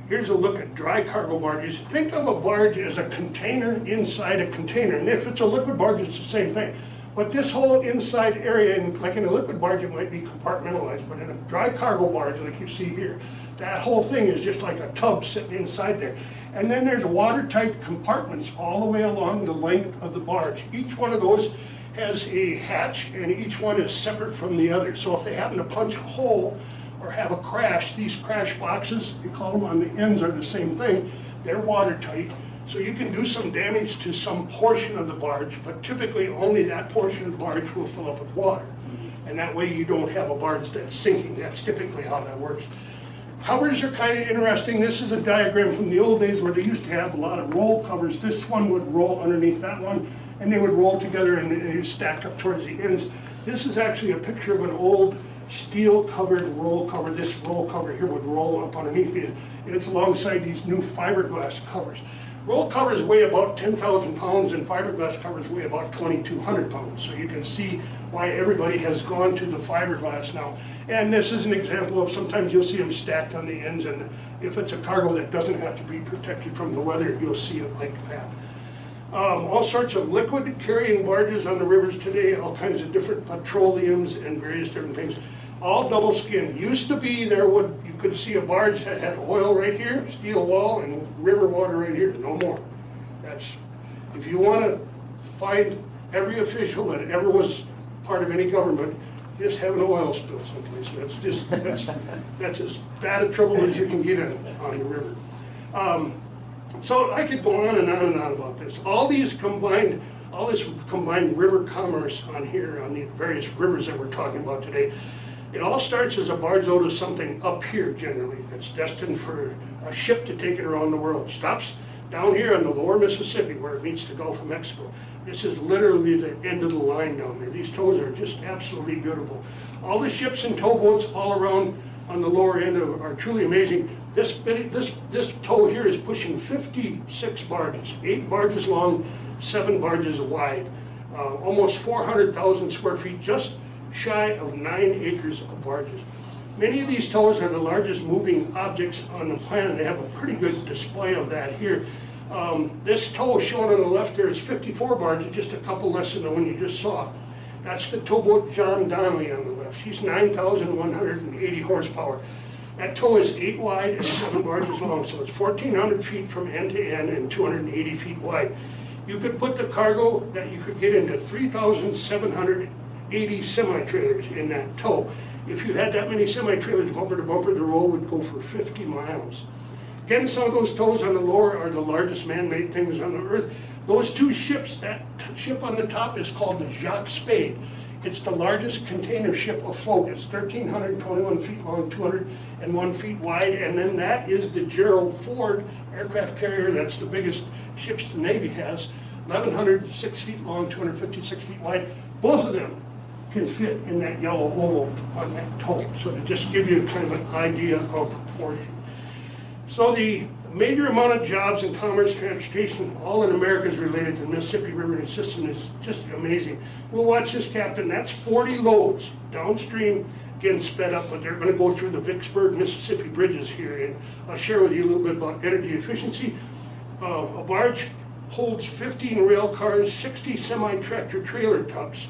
Here's a look at dry cargo barges. Think of a barge as a container inside a container. And if it's a liquid barge, it's the same thing. But this whole inside area, like in a liquid barge, it might be compartmentalized, but in a dry cargo barge, like you see here, that whole thing is just like a tub sitting inside there. And then there's watertight compartments all the way along the length of the barge. Each one of those has a hatch, and each one is separate from the other. So if they happen to punch a hole or have a crash, these crash boxes, they call them on the ends, are the same thing. They're watertight. So you can do some damage to some portion of the barge, but typically only that portion of the barge will fill up with water. And that way you don't have a barge that's sinking. That's typically how that works. Covers are kind of interesting. This is a diagram from the old days where they used to have a lot of roll covers. This one would roll underneath that one, and they would roll together and they stack up towards the ends. This is actually a picture of an old steel-covered roll cover. This roll cover here would roll up underneath it, and it's alongside these new fiberglass covers. Roll covers weigh about 10,000 pounds, and fiberglass covers weigh about 2,200 pounds. So you can see why everybody has gone to the fiberglass now. And this is an example of sometimes you'll see them stacked on the ends, and if it's a cargo that doesn't have to be protected from the weather, you'll see it like that. All sorts of liquid carrying barges on the rivers today, all kinds of different petroleums and various different things. All double skin. Used to be you could see a barge that had oil right here, steel wall, and river water right here. No more. That's, if you want to find every official that ever was part of any government, just have an oil spill someplace. That's as bad a trouble as you can get in on the river. So I could go on and on and on about this. All this combined river commerce on here, on the various rivers that we're talking about today, it all starts as a barge load of something up here generally that's destined for a ship to take it around the world. Stops down here on the lower Mississippi where it meets the Gulf of Mexico. This is literally the end of the line down there. These tows are just absolutely beautiful. All the ships and towboats all around on the lower end are truly amazing. This tow here is pushing 56 barges, 8 barges long, 7 barges wide, almost 400,000 square feet, just shy of 9 acres of barges. Many of these tows are the largest moving objects on the planet. They have a pretty good display of that here. This tow shown on the left there is 54 barges, just a couple less than the one you just saw. That's the towboat John Donnelly on the left. She's 9,180 horsepower. That tow is 8 wide and 7 barges long, so it's 1,400 feet from end to end and 280 feet wide. You could put the cargo that you could get into 3,780 semi-trailers in that tow. If you had that many semi-trailers bumper to bumper, the roll would go for 50 miles. Again, some of those tows on the lower are the largest man-made things on the earth. Those two ships, that ship on the top is called the Jacques Spade. It's the largest container ship afloat. It's 1,321 feet long, 201 feet wide, and then that is the Gerald Ford aircraft carrier. That's the biggest ships the Navy has, 1,106 feet long, 256 feet wide. Both of them can fit in that yellow oval on that tow. So to just give you kind of an idea of proportion. So the major amount of jobs in commerce, transportation, all in America is related to the Mississippi River and system is just amazing. We'll watch this, Captain. That's 40 loads downstream, again sped up, but they're going to go through the Vicksburg, Mississippi bridges here. And I'll share with you a little bit about energy efficiency. A barge holds 15 rail cars, 60 semi-tractor trailer tubs.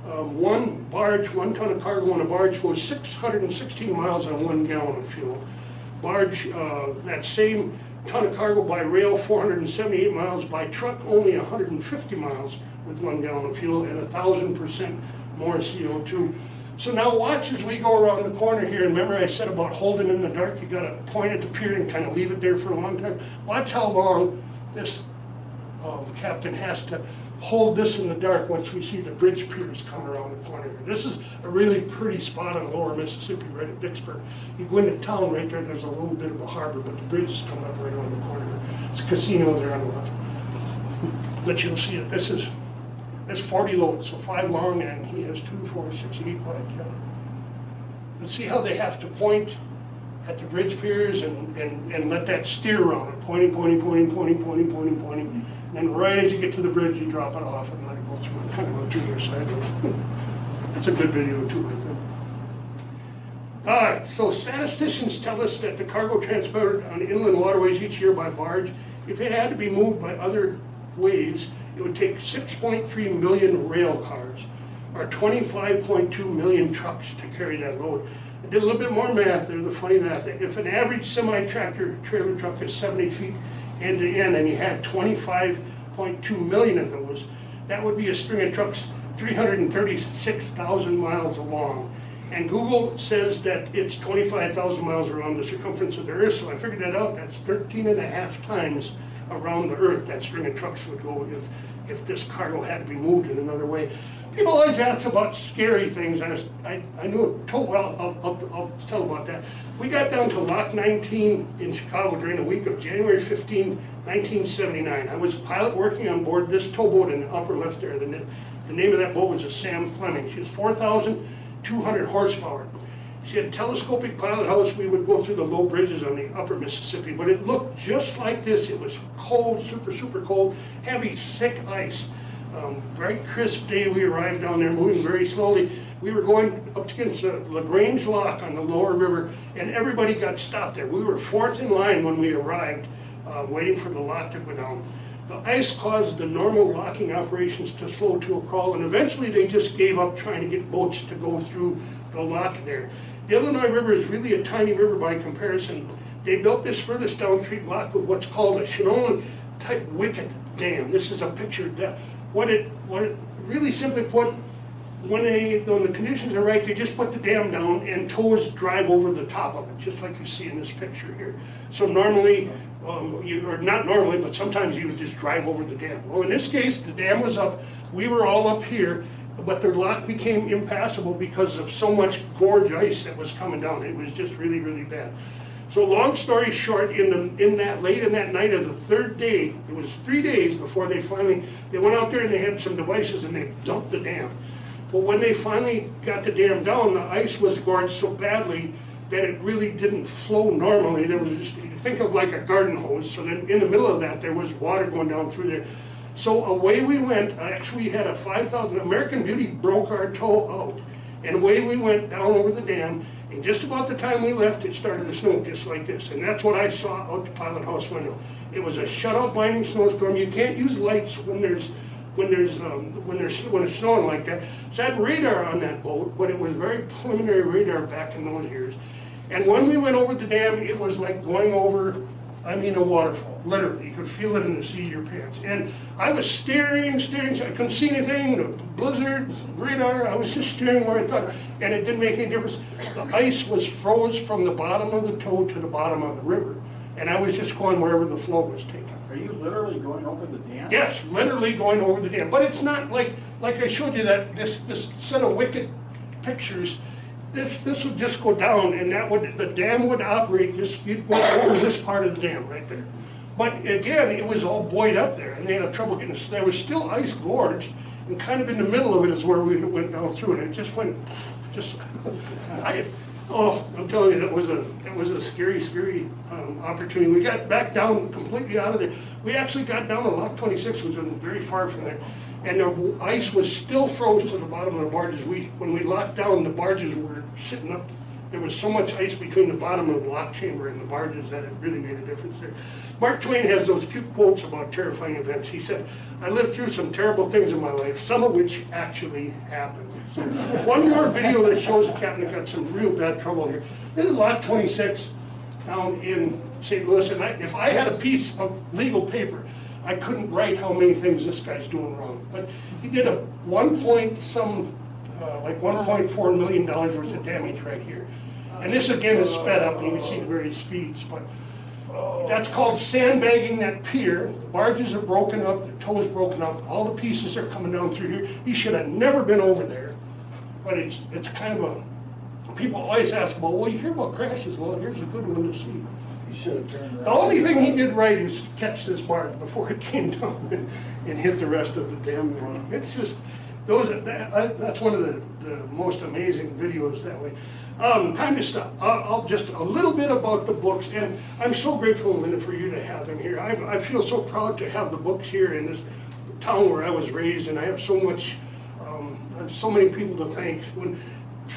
One barge, 1 ton of cargo on a barge goes 616 miles on 1 gallon of fuel. Barge, that same ton of cargo by rail, 478 miles, by truck only 150 miles with 1 gallon of fuel and 1,000% more CO2. So now watch as we go around the corner here, and remember I said about holding in the dark, you gotta point at the pier and kind of leave it there for a long time. Watch how long this captain has to hold this in the dark once we see the bridge piers come around the corner. This is a really pretty spot on the lower Mississippi, right at Vicksburg. You go into town right there, there's a little bit of a harbor, but the bridge is coming up right around the corner. It's a casino there on the left. But you'll see it, that's 40 loads, so 5 long, and he has 2, 4, 6, 8 wide, yeah. But see how they have to point at the bridge piers and let that steer around it, pointing. And right as you get to the bridge, you drop it off and let it go through, and kind of go through your side. That's a good video too, I think. All right, so statisticians tell us that the cargo transported on inland waterways each year by barge, if it had to be moved by other ways, it would take 6.3 million rail cars, or 25.2 million trucks to carry that load. I did a little bit more math there, the funny math. If an average semi-tractor trailer truck is 70 feet end to end, and you had 25.2 million of those, that would be a string of trucks 336,000 miles long. And Google says that it's 25,000 miles around the circumference of the Earth, so I figured that out. That's 13.5 times around the Earth that string of trucks would go if this cargo had to be moved in another way. People always ask about scary things. I knew it too well. I'll tell about that. We got down to Lock 19 in Chicago during the week of January 15, 1979. I was a pilot working on board this towboat in the upper left there. The name of that boat was a Sam Fleming. She was 4,200 horsepower. She had a telescopic pilot house. We would go through the low bridges on the upper Mississippi, but it looked just like this. It was cold, super cold, heavy, thick ice. Very crisp day. We arrived down there moving very slowly. We were going up against LaGrange Lock on the lower river, and everybody got stopped there. We were fourth in line when we arrived, waiting for the lock to go down. The ice caused the normal locking operations to slow to a crawl, and eventually they just gave up trying to get boats to go through the lock there. The Illinois River is really a tiny river by comparison. They built this furthest downstream lock with what's called a Shinolan type wicket dam. This is a picture of that. What it really simply put, when the conditions are right, they just put the dam down and tows drive over the top of it, just like you see in this picture here. So normally, or not normally, but sometimes you would just drive over the dam. Well, in this case, the dam was up, we were all up here, but the lock became impassable because of so much gorge ice that was coming down. It was just really bad. So long story short, late in that night of the third day, it was 3 days before they went out there and they had some devices and they dumped the dam. But when they finally got the dam down, the ice was gorged so badly that it really didn't flow normally. There was just, think of like a garden hose. So then in the middle of that, there was water going down through there. So away we went. Actually, we had a 5,000, American Beauty broke our tow out. And away we went down over the dam. And just about the time we left, it started to snow just like this. And that's what I saw out the pilot house window. It was a shutout binding snowstorm. You can't use lights when it's snowing like that. So I had radar on that boat, but it was very preliminary radar back in those years. And when we went over the dam, it was like going over, a waterfall, literally. You could feel it in the seat of your pants. And I was steering, so I couldn't see anything, the blizzard, radar, I was just steering where I thought, and it didn't make any difference. The ice was froze from the bottom of the tow to the bottom of the river. And I was just going wherever the flow was taking. Are you literally going over the dam? Yes, literally going over the dam. But it's not like I showed you that this set of wicked pictures. This would just go down, and the dam would operate. You'd go over this part of the dam right there. But again, it was all buoyed up there, and they had trouble getting. There was still ice gorged, and kind of in the middle of it is where we went down through, and it just went. I'm telling you, that was a scary opportunity. We got back down completely out of there. We actually got down to Lock 26, which was very far from there. And the ice was still frozen to the bottom of the barges. When we locked down, the barges were sitting up. There was so much ice between the bottom of the lock chamber and the barges that it really made a difference there. Mark Twain has those cute quotes about terrifying events. He said, "I lived through some terrible things in my life, some of which actually happened." So, one more video that shows the captain got some real bad trouble here. This is Lock 26 down in St. Louis, and if I had a piece of legal paper, I couldn't write how many things this guy's doing wrong. But he did a $1.4 million worth of damage right here. And this again is sped up, and you can see the various speeds. But that's called sandbagging that pier. The barges are broken up, the tow is broken up, all the pieces are coming down through here. He should have never been over there. But it's kind of people always ask about, well, you hear about crashes. Well, here's a good one to see. You should have turned around. The only thing he did right is catch this barge before it came down and hit the rest of the dam. It's just, that's one of the most amazing videos that way. Time to stop. I'll just a little bit about the books, and I'm so grateful, Linda, for you to have them here. I feel so proud to have the books here in this town where I was raised, and I have so much, I have so many people to thank. When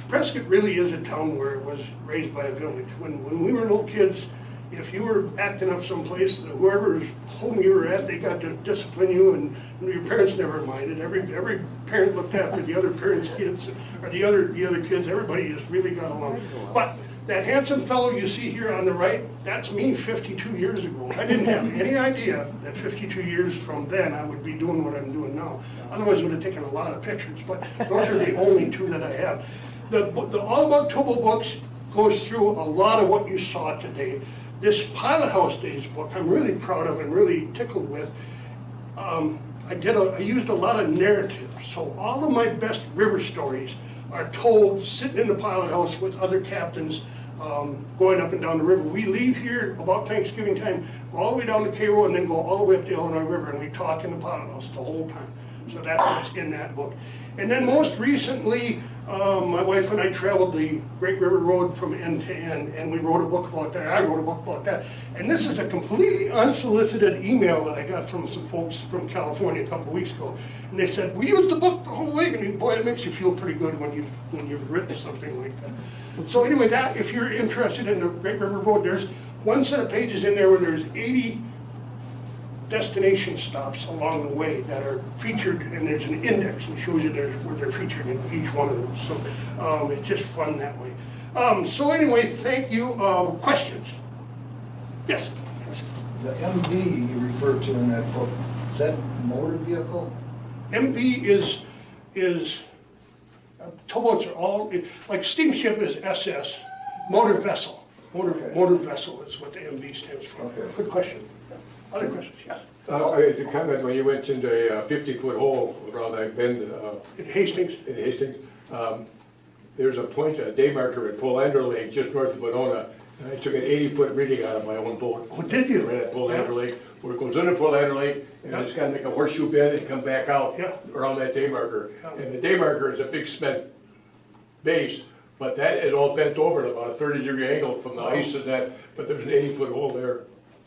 Prescott really is a town where it was raised by a village. When we were little kids, if you were acting up someplace, whoever's home you were at, they got to discipline you, and your parents never minded. Every parent looked after the other parents' kids, or the other kids. Everybody just really got along. But that handsome fellow you see here on the right, that's me 52 years ago. I didn't have any idea that 52 years from then I would be doing what I'm doing now. Otherwise, I would have taken a lot of pictures, but those are the only two that I have. The All About Tugboat books goes through a lot of what you saw today. This Pilot House Days book, I'm really proud of and really tickled with. I used a lot of narrative, so all of my best river stories are told sitting in the pilot house with other captains going up and down the river. We leave here about Thanksgiving time, go all the way down to Cairo, and then go all the way up the Illinois River, and we talk in the pilot house the whole time. So that's what's in that book. And then most recently, my wife and I traveled the Great River Road from end to end, and we wrote a book about that. I wrote a book about that. And this is a completely unsolicited email that I got from some folks from California a couple of weeks ago. And they said, we used the book the whole way, and boy, it makes you feel pretty good when you've written something like that. So anyway, that if you're interested in the Great River Road, there's one set of pages in there where there's 80 destination stops along the way that are featured, and there's an index that shows you where they're featured in each one of them. So it's just fun that way. So anyway, thank you. Questions? Yes. The MV you referred to in that book, is that motor vehicle? MV is towboats are all, like steamship is SS, motor vessel. Motor vessel is what the MV stands for. Okay. Good question. Other questions? Yes. To comment, when you went into a 50-foot hole around that bend In Hastings? in Hastings, there's a point, a day marker at Polander Lake, just north of Winona. And I took an 80-foot reading out of my own boat. Oh, did you? Right at Polander Lake, where it goes into Polander Lake, and I just got to make a horseshoe bend and come back out around that day marker. And the day marker is a big cement base, but that is all bent over at about a 30-degree angle from the ice and that, but there's an 80-foot hole there.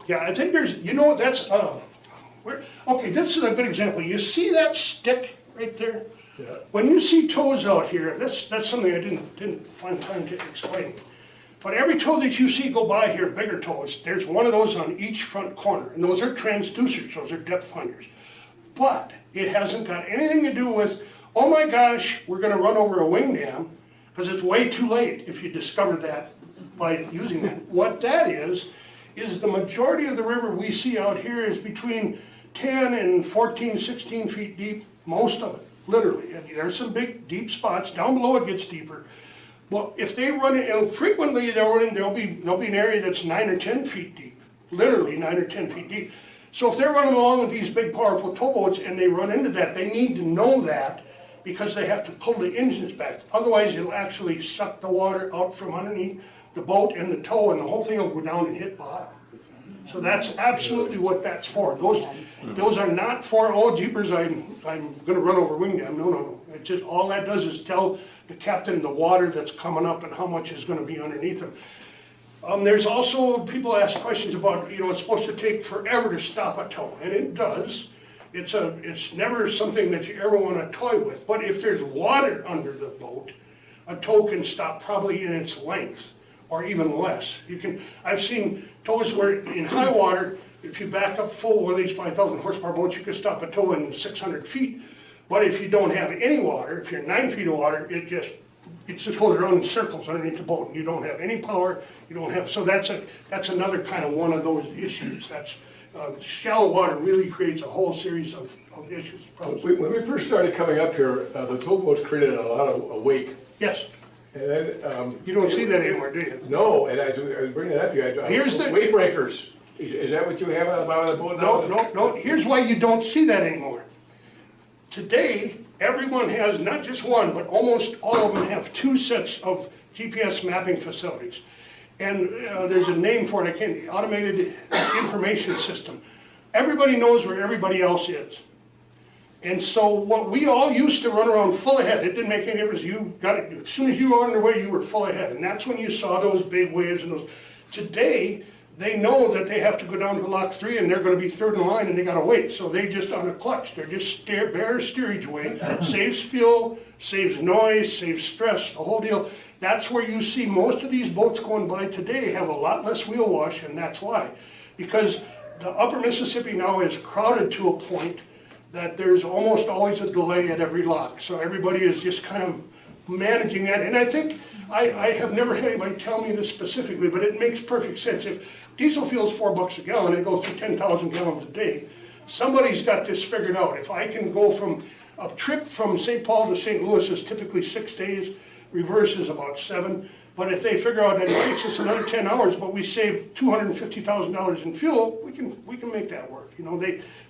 Yeah, I think there's, that's, okay, this is a good example. You see that stick right there? Yeah. When you see tows out here, that's something I didn't find time to explain. But every tow that you see go by here, bigger tows, there's one of those on each front corner. And those are transducers, those are depth finders. But it hasn't got anything to do with, oh my gosh, we're gonna run over a wing dam, because it's way too late if you discover that by using that. What that is the majority of the river we see out here is between 10 and 14, 16 feet deep, most of it, literally. And there's some big, deep spots. Down below it gets deeper. But if they run it, and frequently there'll be an area that's 9 or 10 feet deep, literally 9 or 10 feet deep. So if they're running along with these big, powerful towboats and they run into that, they need to know that because they have to pull the engines back. Otherwise, it'll actually suck the water out from underneath the boat and the tow, and the whole thing will go down and hit bottom. So that's absolutely what that's for. Those are not for, oh jeepers, I'm gonna run over wing dam. No. It's just, all that does is tell the captain the water that's coming up and how much is gonna be underneath them. There's also, people ask questions about, it's supposed to take forever to stop a tow, and it does. It's never something that you ever wanna toy with, but if there's water under the boat, a tow can stop probably in its length, or even less. I've seen tows where in high water, if you back up full one of these 5,000 horsepower boats, you can stop a tow in 600 feet. But if you don't have any water, if you're 9 feet of water, it just goes around in circles underneath the boat. You don't have any power, so that's another kind of one of those issues. That's, shallow water really creates a whole series of issues, problems. When we first started coming up here, the towboats created a lot of wake. Yes. And then, you don't see that anymore, do you? No, and I was bringing it up to you. Here's the wake breakers. Is that what you have on the bottom of the boat now? No. Here's why you don't see that anymore. Today, everyone has not just one, but almost all of them have 2 sets of GPS mapping facilities. And there's a name for it, I can't, automated information system. Everybody knows where everybody else is. And so what we all used to run around full ahead, it didn't make any difference, you got it, as soon as you were on your way, you were full ahead. And that's when you saw those big waves and those. Today, they know that they have to go down to lock 3 and they're gonna be third in line and they gotta wait. So they just on a clutch, they're just bare steerage way, saves fuel, saves noise, saves stress, the whole deal. That's where you see most of these boats going by today have a lot less wheel wash, and that's why. Because the upper Mississippi now is crowded to a point that there's almost always a delay at every lock. So everybody is just kind of managing that. And I think, I have never had anybody tell me this specifically, but it makes perfect sense. If diesel fuel's $4 a gallon, and it goes through 10,000 gallons a day, somebody's got this figured out. If I can go from, a trip from St. Paul to St. Louis is typically 6 days, reverse is about 7. But if they figure out that it takes us another 10 hours, but we save $250,000 in fuel, we can make that work. You know,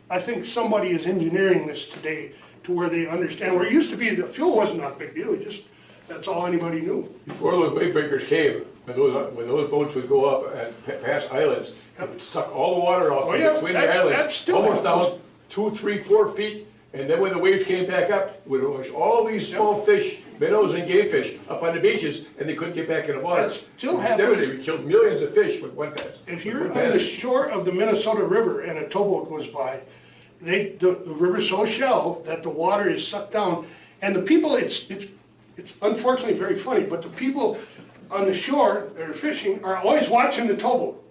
I think somebody is engineering this today to where they understand. Where it used to be, the fuel wasn't a big deal. That's all anybody knew. Before those wave breakers came, when those boats would go up and pass islands, it would suck all the water off Oh, yeah, between the that's islands, still almost happens. down 2, 3, 4 feet. And then when the waves came back up, it would wash all these small fish, minnows and game fish up on the beaches, and they couldn't get back in the water. That still They happens. would kill millions of fish with one pass. If you're on the shore of the Minnesota River and a towboat goes by, the river's so shallow that the water is sucked down. And the people, it's unfortunately very funny, but the people on the shore that are fishing are always watching the towboat.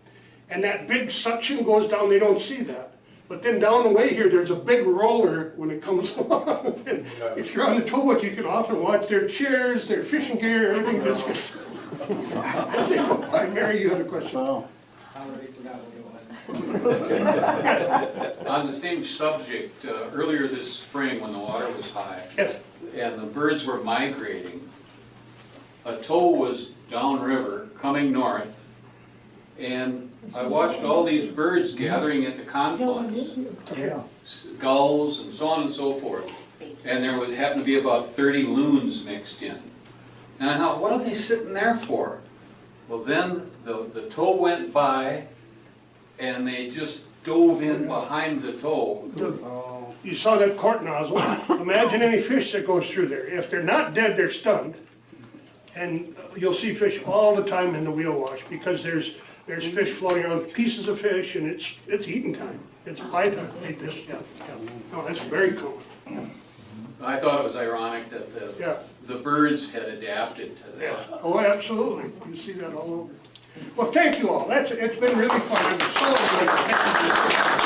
And that big suction goes down, they don't see that. But then down the way here, there's a big roller when it comes along. And if you're on the towboat, you can often watch their chairs, their fishing gear, everything just gets. As they go by. Mary, you had a question? Well, On the same subject, earlier this spring when the water was high Yes. and the birds were migrating, a tow was downriver coming north, and I watched all these birds gathering at the confluence, Yeah. gulls and so on and so forth, and there would happen to be about 30 loons mixed in. And I thought, what are they sitting there for? Well, then the tow went by and they just dove in behind the tow. You saw that cork nozzle. Imagine any fish that goes through there. If they're not dead, they're stunned. And you'll see fish all the time in the wheel wash because there's fish floating around, pieces of fish, and it's eating time. It's pie time. Eat this, yeah. No, that's very common. I thought it was ironic that Yeah. the birds had adapted to Yes. that. Oh, absolutely. You see that all over. Well, thank you all. It's been really fun. I'm so grateful.